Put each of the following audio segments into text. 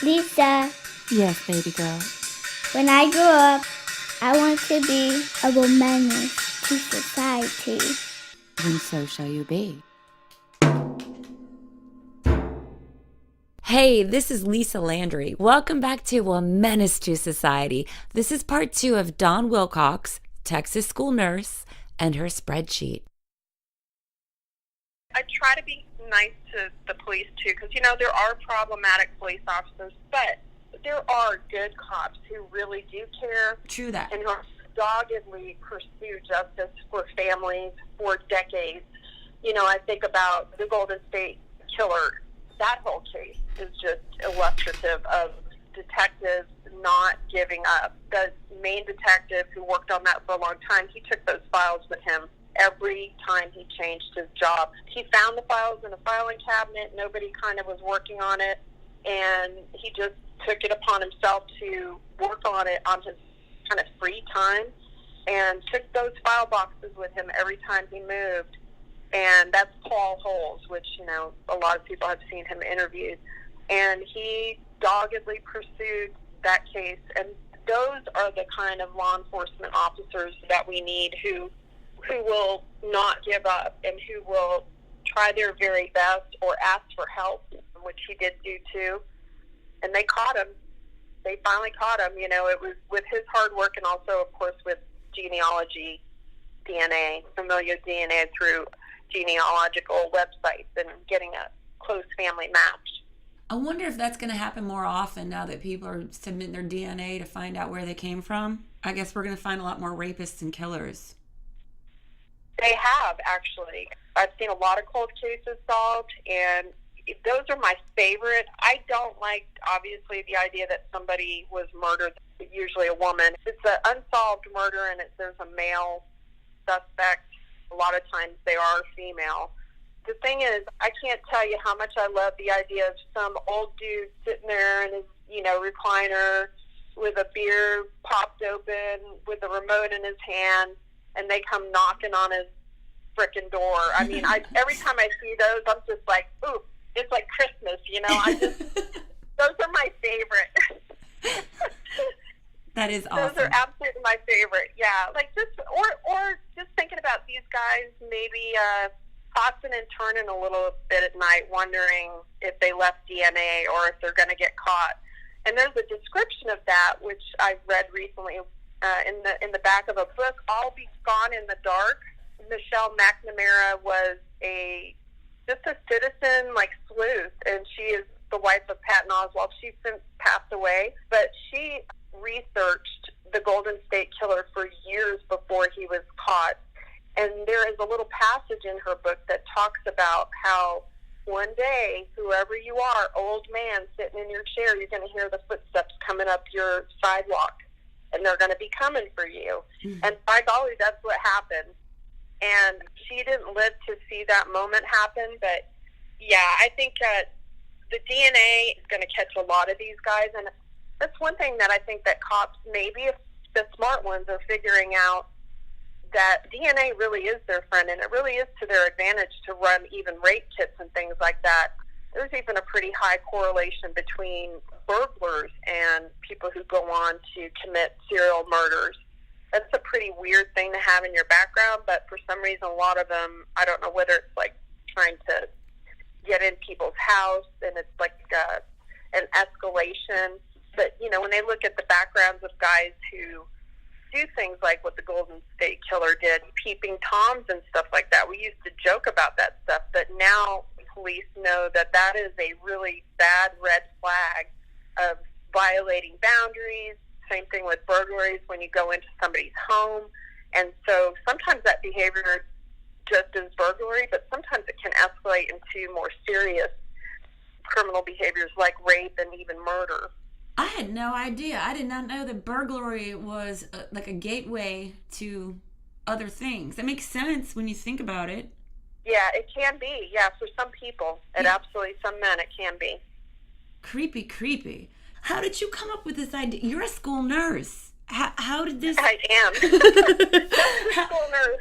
Lisa, Yes, baby girl. when I grow up, I want to be a woman to society. Then so shall you be. Hey, this is Lisa Landry. Welcome back to A Menace to Society. This is part 2 of Dawn Wilcox, Texas school nurse, and her spreadsheet. I try to be nice to the police too, because there are problematic police officers, but there are good cops who really do care. True that. And who doggedly pursue justice for families for decades. I think about the Golden State Killer. That whole case is just illustrative of detectives not giving up. The main detective who worked on that for a long time, he took those files with him every time he changed his job. He found the files in a filing cabinet. Nobody kind of was working on it, and he just took it upon himself to work on it on his kind of free time, and took those file boxes with him every time he moved. And that's Paul Holes, which, a lot of people have seen him interviewed. And he doggedly pursued that case. And those are the kind of law enforcement officers that we need who will not give up and who will try their very best or ask for help, which he did do too. And they caught him. They finally caught him. It was with his hard work and also, of course, with genealogy, DNA, familiar DNA through genealogical websites and getting a close family match. I wonder if that's going to happen more often now that people are submitting their DNA to find out where they came from. I guess we're going to find a lot more rapists and killers. They have, actually. I've seen a lot of cold cases solved, and those are my favorite. I don't like, obviously, the idea that somebody was murdered, usually a woman. It's an unsolved murder, and there's a male suspect. A lot of times they are female. The thing is, I can't tell you how much I love the idea of some old dude sitting there in his, recliner with a beer popped open with a remote in his hand, and they come knocking on his frickin' door. I mean, every time I see those, I'm just like, ooh, it's like Christmas, those are my favorite. That is awesome. Those are absolutely my favorite. Yeah, like or just thinking about these guys maybe tossing and turning a little bit at night, wondering if they left DNA or if they're going to get caught. And there's a description of that which I read recently in the back of a book, "I'll Be Gone in the Dark." Michelle McNamara was just a citizen like sleuth, and she is the wife of Patton Oswalt. She's since passed away, but she researched the Golden State Killer for years before he was caught. And there is a little passage in her book that talks about how one day, whoever you are, old man sitting in your chair, you're going to hear the footsteps coming up your sidewalk, and they're going to be coming for you. Mm-hmm. And by golly, that's what happened. And she didn't live to see that moment happen, but yeah, I think the DNA is going to catch a lot of these guys, and that's one thing that I think that cops, maybe if the smart ones, are figuring out, that DNA really is their friend, and it really is to their advantage to run even rape kits and things like that. There's even a pretty high correlation between burglars and people who go on to commit serial murders. That's a pretty weird thing to have in your background, but for some reason a lot of them, I don't know whether it's like trying to get in people's house and it's like an escalation. But, when they look at the backgrounds of guys who do things like what the Golden State Killer did, peeping Toms and stuff like that, we used to joke about that stuff, but now police know that that is a really bad red flag of violating boundaries. Same thing with burglaries when you go into somebody's home. And so sometimes that behavior just is burglary, but sometimes it can escalate into more serious criminal behaviors like rape and even murder. I had no idea. I did not know that burglary was like a gateway to other things. That makes sense when you think about it. Yeah, it can be. Yeah, for some people. And absolutely, some men, it can be. Creepy. How did you come up with this idea? You're a school nurse. How did this? I am. School nurse.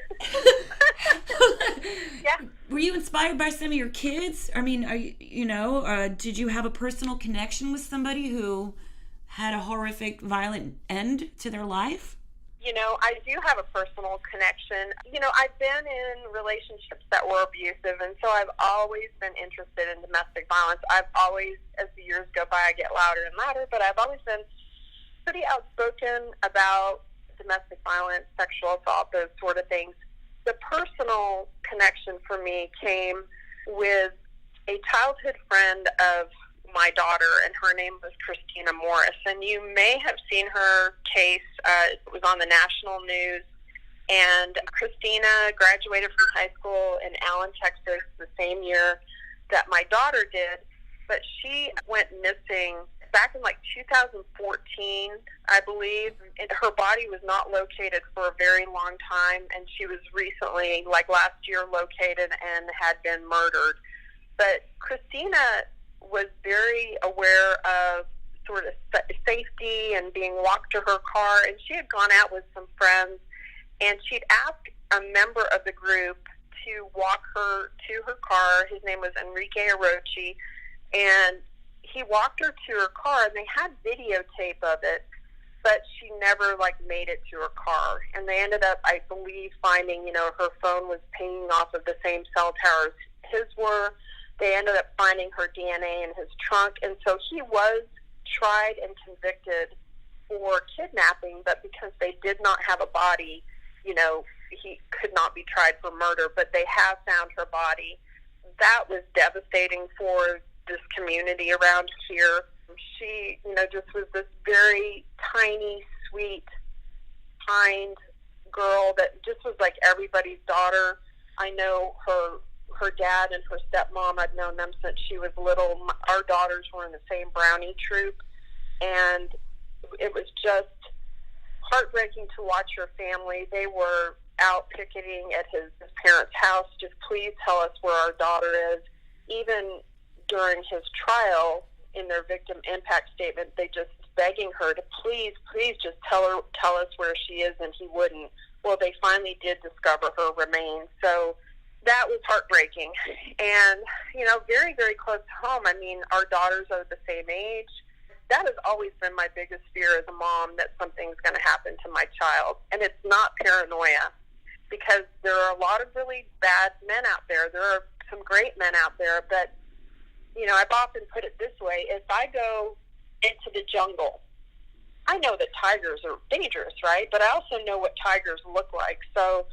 Yeah. Were you inspired by some of your kids? I mean, did you have a personal connection with somebody who had a horrific, violent end to their life? I do have a personal connection. I've been in relationships that were abusive, and so I've always been interested in domestic violence. I've always, as the years go by, I get louder and louder, but I've always been pretty outspoken about domestic violence, sexual assault, those sort of things. The personal connection for me came with a childhood friend of my daughter, and her name was Christina Morris. And you may have seen her case. It was on the national news. And Christina graduated from high school in Allen, Texas, the same year that my daughter did. But she went missing back in 2014, I believe. And her body was not located for a very long time. And she was recently, last year, located and had been murdered. But Christina was very aware of sort of safety and being walked to her car, and she had gone out with some friends, and she'd asked a member of the group to walk her to her car. His name was Enrique Orochi, and he walked her to her car, and they had videotape of it, but she never made it to her car. And they ended up, I believe, finding her phone was pinging off of the same cell towers his were. They ended up finding her DNA in his trunk, and so he was tried and convicted for kidnapping, but because they did not have a body, he could not be tried for murder, but they have found her body. That was devastating for this community around here. She, just was this very tiny, sweet, kind girl that just was like everybody's daughter. I know her dad and her stepmom. I've known them since she was little. Our daughters were in the same Brownie troop, and it was just heartbreaking to watch her family. They were out picketing at his parents' house, just please tell us where our daughter is. Even during his trial, in their victim impact statement, they just begging her to please just tell us where she is, and he wouldn't. Well, they finally did discover her remains. So that was heartbreaking. And, very, very close to home. I mean, our daughters are the same age. That has always been my biggest fear as a mom, that something's going to happen to my child. And it's not paranoia, because there are a lot of really bad men out there. There are some great men out there, but, I've often put it this way. If I go into the jungle, I know that tigers are dangerous, right? But I also know what tigers look like. So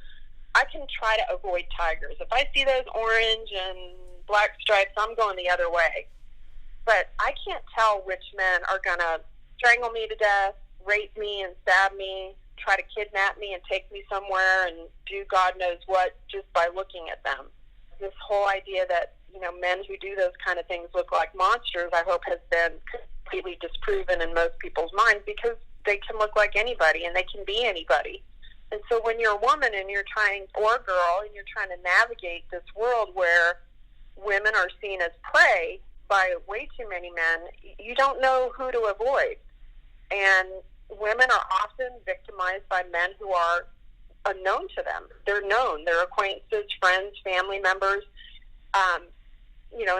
I can try to avoid tigers. If I see those orange and black stripes, I'm going the other way. But I can't tell which men are going to strangle me to death, rape me and stab me, try to kidnap me and take me somewhere and do God knows what just by looking at them. This whole idea that, men who do those kind of things look like monsters, I hope has been completely disproven in most people's minds, because they can look like anybody and they can be anybody. And so when you're a woman and or a girl, and you're trying to navigate this world where women are seen as prey by way too many men, you don't know who to avoid. And women are often victimized by men who are unknown to them. They're known. They're acquaintances, friends, family members, and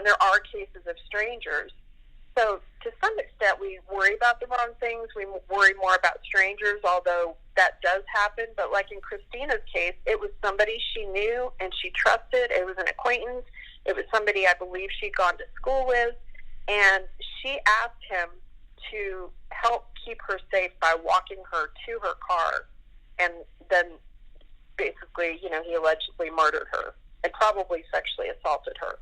there are cases of strangers. So to some extent, we worry about the wrong things. We worry more about strangers, although that does happen. But like in Christina's case, it was somebody she knew and she trusted. It was an acquaintance. It was somebody I believe she'd gone to school with. And she asked him to help keep her safe by walking her to her car. And then basically, he allegedly murdered her and probably sexually assaulted her.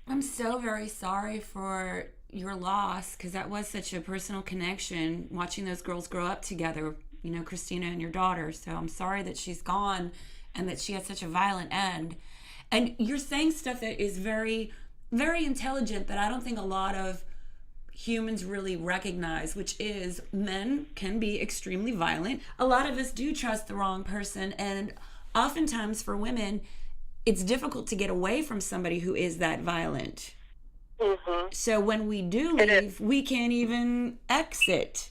I'm so very sorry for your loss, because that was such a personal connection, watching those girls grow up together, Christina and your daughter. So I'm sorry that she's gone and that she had such a violent end. And you're saying stuff that is very, very intelligent that I don't think a lot of humans really recognize, which is men can be extremely violent. A lot of us do trust the wrong person, and oftentimes for women, it's difficult to get away from somebody who is that violent. Mm-hmm. So when we do leave, we can't even exit.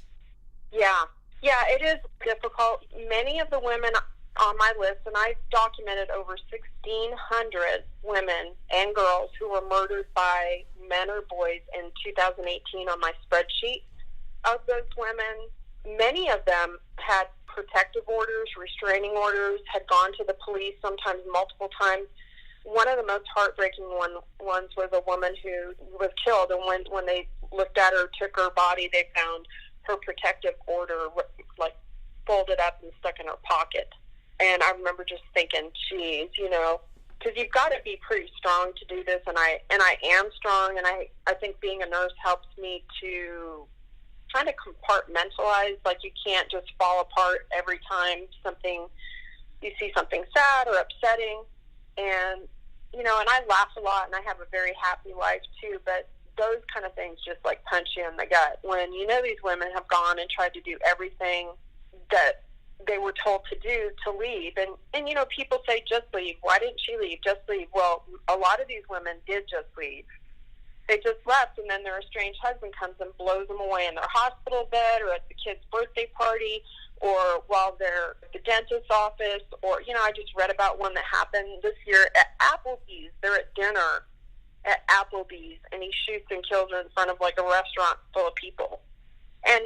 Yeah. Yeah, it is difficult. Many of the women on my list, and I documented over 1,600 women and girls who were murdered by men or boys in 2018 on my spreadsheet. Of those women, many of them had protective orders, restraining orders, had gone to the police sometimes multiple times. One of the most heartbreaking ones was a woman who was killed, and when they looked at her, took her body, they found her protective order like folded up and stuck in her pocket. And I remember just thinking, geez, because you've got to be pretty strong to do this, and I am strong, and I think being a nurse helps me to kind of compartmentalize. Like, you can't just fall apart every time you see something sad or upsetting. And and I laugh a lot, and I have a very happy life too, but those kind of things just like punch you in the gut when these women have gone and tried to do everything that they were told to do to leave. And people say, just leave. Why didn't she leave? Just leave. Well, a lot of these women did just leave. They just left, and then their estranged husband comes and blows them away in their hospital bed or at the kid's birthday party or while they're at the dentist's office. Or, I just read about one that happened this year at Applebee's. They're at dinner at Applebee's, and he shoots and kills her in front of like a restaurant full of people. And,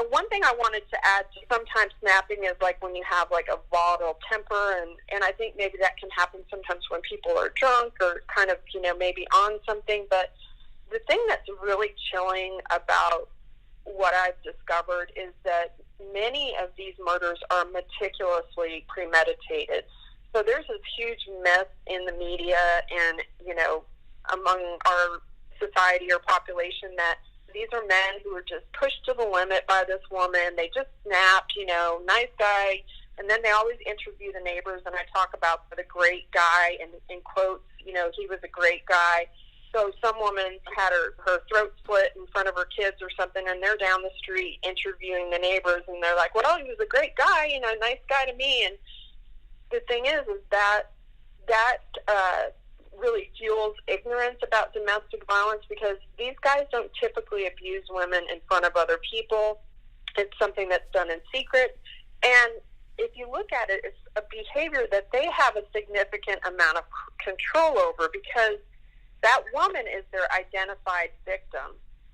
one thing I wanted to add to sometimes snapping is like when you have like a volatile temper, and I think maybe that can happen sometimes when people are drunk or kind of, maybe on something. But the thing that's really chilling about what I've discovered is that many of these murders are meticulously premeditated. So there's this huge myth in the media and, among our society or population that these are men who were just pushed to the limit by this woman. They just snapped, nice guy. And then they always interview the neighbors, and I talk about the great guy, and in quotes, he was a great guy. So some woman had her throat split in front of her kids or something, and they're down the street interviewing the neighbors, and they're like, well, he was a great guy, nice guy to me. And the thing is that really fuels ignorance about domestic violence, because these guys don't typically abuse women in front of other people. It's something that's done in secret. And if you look at it, it's a behavior that they have a significant amount of control over, because that woman is their identified victim,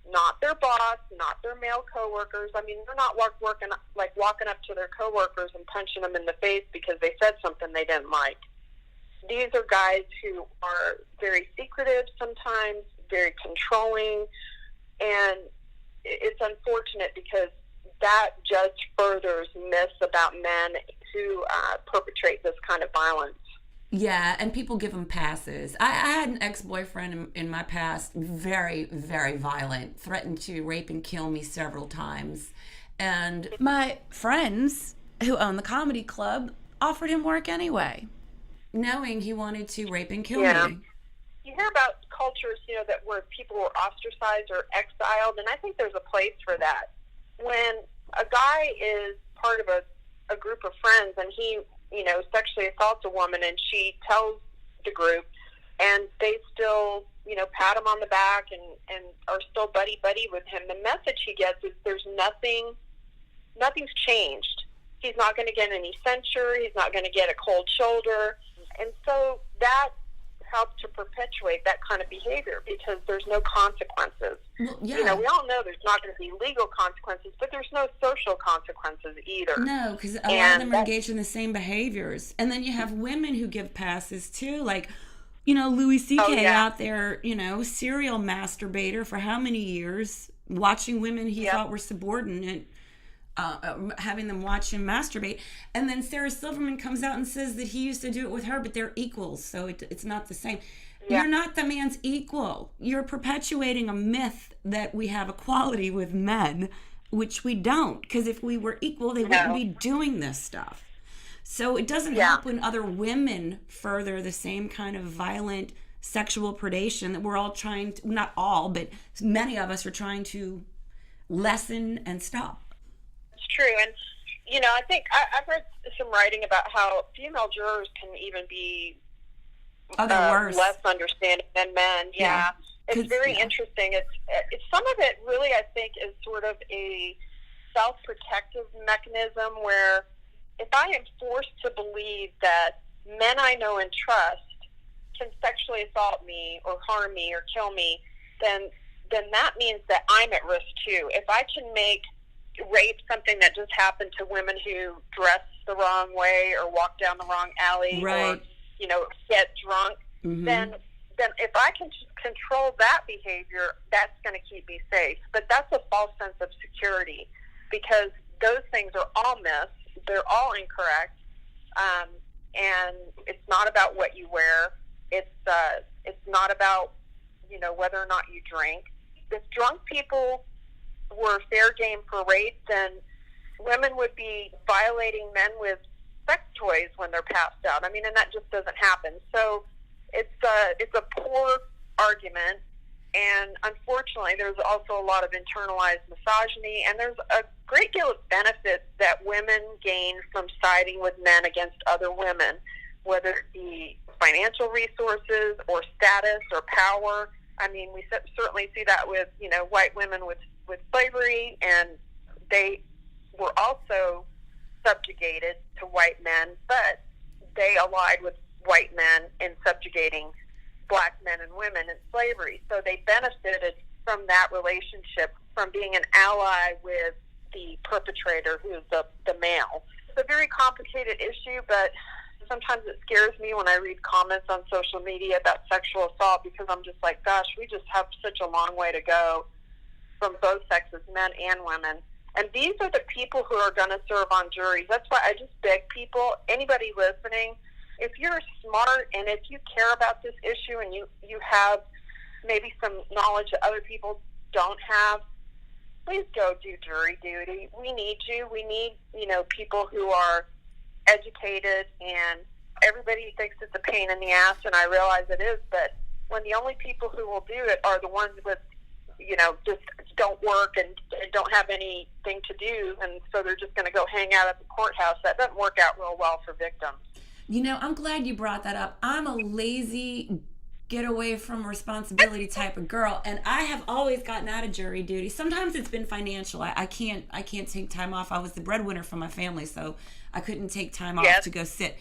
not their boss, not their male coworkers. I mean, they're not walking up to their coworkers and punching them in the face because they said something they didn't like. These are guys who are very secretive sometimes, very controlling, and it's unfortunate because that just furthers myths about men who perpetrate this kind of violence. Yeah, and people give them passes. I had an ex-boyfriend in my past, very, very violent, threatened to rape and kill me several times. And my friends who own the comedy club offered him work anyway, knowing he wanted to rape and kill me. You hear about cultures, that where people were ostracized or exiled, and I think there's a place for that. When a guy is part of a group of friends and he sexually assaults a woman, and she tells the group, and they still, pat him on the back and are still buddy-buddy with him, the message he gets is nothing's changed. He's not going to get any censure. He's not going to get a cold shoulder. And so that helps to perpetuate that kind of behavior because there's no consequences. Well, yeah. We all know there's not going to be legal consequences, but there's no social consequences either. No, because a lot of them are engaged in the same behaviors. And then you have women who give passes too, like, Louis C.K. out there, serial masturbator for how many years, watching women he thought were subordinate, having them watch him masturbate. And then Sarah Silverman comes out and says that he used to do it with her, but they're equals, so it's not the same. Yeah. You're not the man's equal. You're perpetuating a myth that we have equality with men, which we don't, because if we were equal, they wouldn't be doing this stuff. So it doesn't help when other women further the same kind of violent sexual predation that we're all trying to, not all, but many of us are trying to lessen and stop. True. And I think I've read some writing about how female jurors can even be less understanding than men. It's very interesting. It's some of it really, I think, is sort of a self-protective mechanism where if I am forced to believe that men I know and trust can sexually assault me or harm me or kill me, then that means that I'm at risk too. If I can make rape something that just happened to women who dress the wrong way or walk down the wrong alley, right, or, you know, get drunk, then if I can control that behavior, that's going to keep me safe. But that's a false sense of security, because those things are all myths. They're all incorrect. And it's not about what you wear. It's not about, you know, whether or not you drink. If drunk people were fair game for rape, then women would be violating men with sex toys when they're passed out. I mean, and that just doesn't happen. So it's a poor argument, and unfortunately there's also a lot of internalized misogyny, and there's a great deal of benefits that women gain from siding with men against other women, whether it be financial resources or status or power. I mean, we certainly see that with, you know, white women with slavery, and they were also subjugated to white men, but they allied with white men in subjugating black men and women in slavery. So they benefited from that relationship, from being an ally with the perpetrator, who's the male. It's a very complicated issue, but sometimes it scares me when I read comments on social media about sexual assault, because I'm just like, gosh, we just have such a long way to go from both sexes, men and women. And these are the people who are going to serve on juries. That's why I just beg people, anybody listening, if you're smart and if you care about this issue and you have maybe some knowledge that other people don't have, please go do jury duty. We need you. We need, you know, people who are educated, and everybody thinks it's a pain in the ass, and I realize it is, but when the only people who will do it are the ones with, you know, just don't work and don't have anything to do, and so they're just going to go hang out at the courthouse, that doesn't work out real well for victims. You know, I'm glad you brought that up. I'm a lazy, get away from responsibility type of girl, and I have always gotten out of jury duty. Sometimes it's been financial. I can't take time off. I was the breadwinner for my family, so I couldn't take time off to go sit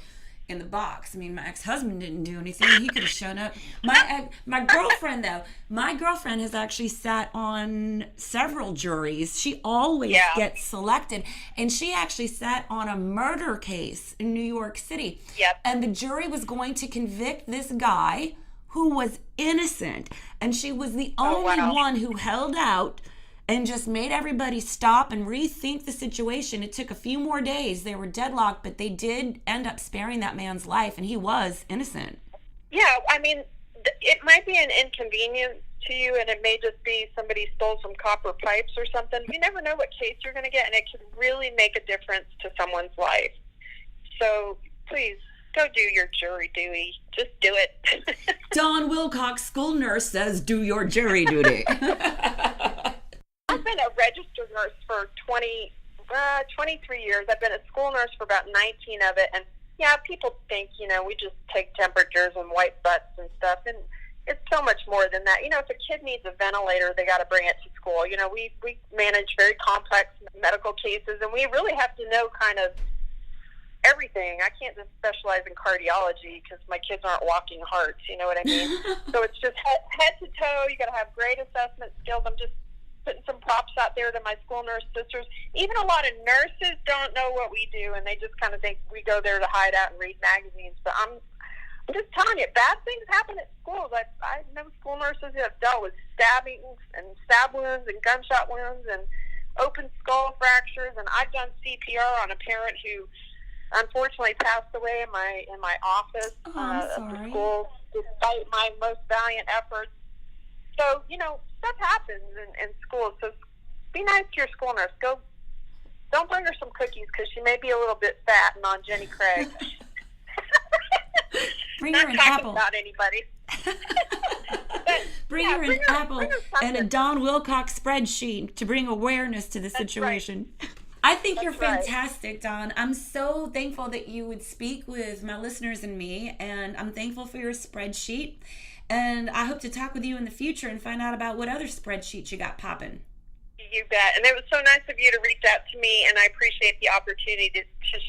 in the box. I mean, my ex-husband didn't do anything. He could have shown up. My girlfriend, though, has actually sat on several juries. She always gets selected, and she actually sat on a murder case in New York City. Yep. And the jury was going to convict this guy who was innocent, and she was the only one who held out and just made everybody stop and rethink the situation. It took a few more days. They were deadlocked, but they did end up sparing that man's life, and he was innocent. Yeah, I mean, it might be an inconvenience to you, and it may just be somebody stole some copper pipes or something. You never know what case you're going to get, and it could really make a difference to someone's life. So please, go do your jury duty. Just do it. Dawn Wilcox, school nurse, says do your jury duty. I've been a registered nurse for 23 years. I've been a school nurse for about 19 of it. And, yeah, people think, you know, we just take temperatures and wipe butts and stuff. And it's so much more than that. You know, if a kid needs a ventilator, they got to bring it to school. You know, we manage very complex medical cases, and we really have to know kind of everything. I can't just specialize in cardiology because my kids aren't walking hearts. You know what I mean? So it's just head to toe. You got to have great assessment skills. I'm just putting some props out there to my school nurse sisters. Even a lot of nurses don't know what we do, and they just kind of think we go there to hide out and read magazines. But I'm just telling you, bad things happen at schools. I know school nurses who have dealt with stabbings and stab wounds and gunshot wounds and open skull fractures, and I've done CPR on a parent who unfortunately passed away in my office of the school, despite my most valiant efforts. So, you know, stuff happens in schools. So be nice to your school nurse. Don't bring her some cookies because she may be a little bit fat and on Jenny Craig. Bring her an apple. Not anybody. Bring her an apple and a Dawn Wilcox spreadsheet to bring awareness to the situation. Right. I think you're fantastic, Dawn. I'm so thankful that you would speak with my listeners and me, and I'm thankful for your spreadsheet. And I hope to talk with you in the future and find out about what other spreadsheets you got popping. You bet. And it was so nice of you to reach out to me, and I appreciate the opportunity to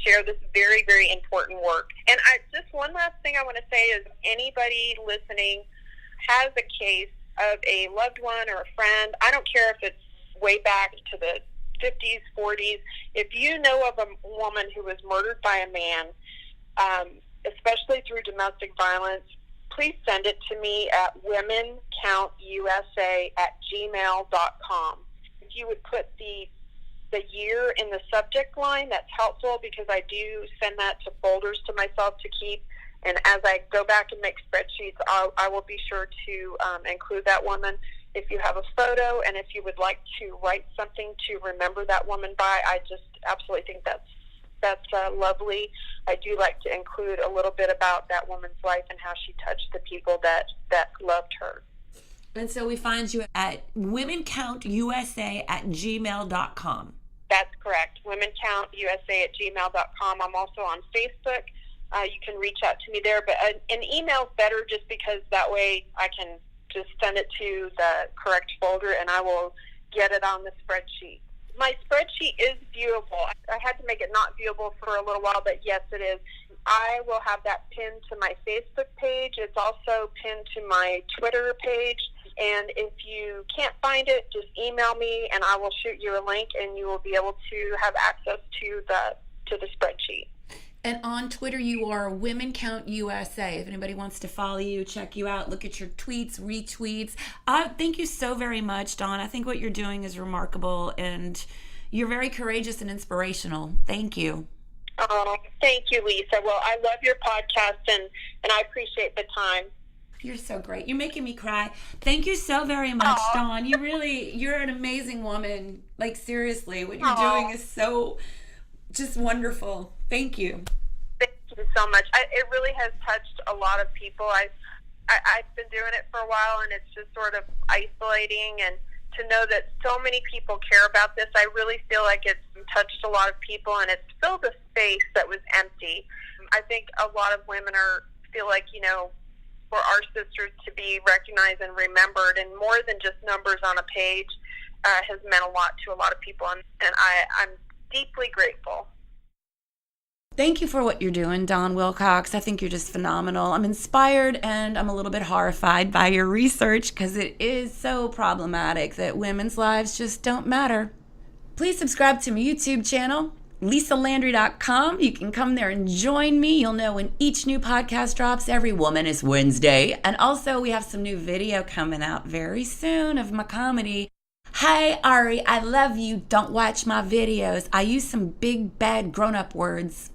share this very, very important work. And just one last thing I want to say is anybody listening has a case of a loved one or a friend, I don't care if it's way back to the 50s, 40s, if you know of a woman who was murdered by a man, especially through domestic violence, please send it to me at womencountusa@gmail.com. If you would put the year in the subject line, that's helpful because I do send that to folders to myself to keep. And as I go back and make spreadsheets, I will be sure to include that woman. If you have a photo and if you would like to write something to remember that woman by, I just absolutely think that's lovely. I do like to include a little bit about that woman's life and how she touched the people that loved her. And so we find you at womencountusa@gmail.com. That's correct. womencountusa@gmail.com. I'm also on Facebook. You can reach out to me there, but an email's better just because that way I can just send it to the correct folder and I will get it on the spreadsheet. My spreadsheet is viewable. I had to make it not viewable for a little while, but yes, it is. I will have that pinned to my Facebook page. It's also pinned to my Twitter page. And if you can't find it, just email me and I will shoot you a link and you will be able to have access to the spreadsheet. And on Twitter, you are Women Count USA. If anybody wants to follow you, check you out, look at your tweets, retweets. Thank you so very much, Dawn. I think what you're doing is remarkable, and you're very courageous and inspirational. Thank you. Oh, thank you, Lisa. Well, I love your podcast, and I appreciate the time. You're so great. You're making me cry. Thank you so very much, Dawn. You're an amazing woman. Like, seriously, what you're doing is so just wonderful. Thank you. Thank you so much. It really has touched a lot of people. I've been doing it for a while, and it's just sort of isolating. And to know that so many people care about this, I really feel like it's touched a lot of people, and it's filled a space that was empty. I think a lot of women feel like, for our sisters to be recognized and remembered, and more than just numbers on a page, has meant a lot to a lot of people, and I'm deeply grateful. Thank you for what you're doing, Dawn Wilcox. I think you're just phenomenal. I'm inspired and I'm a little bit horrified by your research because it is so problematic that women's lives just don't matter. Please subscribe to my YouTube channel, lisalandry.com. You can come there and join me. You'll know when each new podcast drops every Woman is Wednesday. And also we have some new video coming out very soon of my comedy. Hi, Ari, I love you. Don't watch my videos. I use some big, bad grown-up words.